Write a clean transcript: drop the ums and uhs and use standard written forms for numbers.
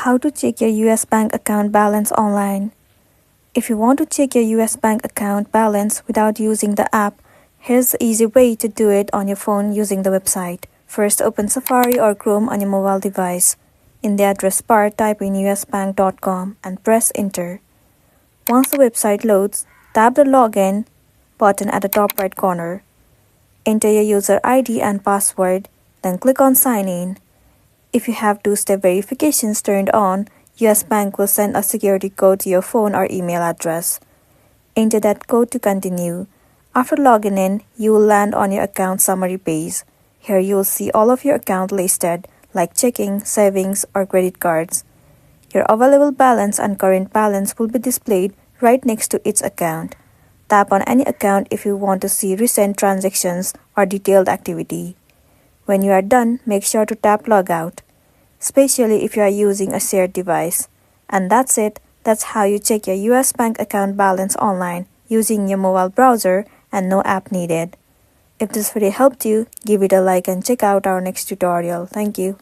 How to check your US bank account balance online. If you want to check your US bank account balance without using the app, here's the easy way to do it on your phone using the website. First, open Safari or Chrome on your mobile device. In the address bar, type in usbank.com and press enter. Once the website loads, tap the Login button at the top right corner. Enter your user ID and password, then click on Sign In. If you have two-step verifications turned on, US Bank will send a security code to your phone or email address. Enter that code to continue. After logging in, you will land on your account summary page. Here you will see all of your account listed, like checking, savings, or credit cards. Your available balance and current balance will be displayed right next to each account. Tap on any account if you want to see recent transactions or detailed activity. When you are done, make sure to tap Logout, especially if you are using a shared device. And that's it. That's how you check your US bank account balance online using your mobile browser and no app needed. If this video helped you, give it a like and check out our next tutorial. Thank you.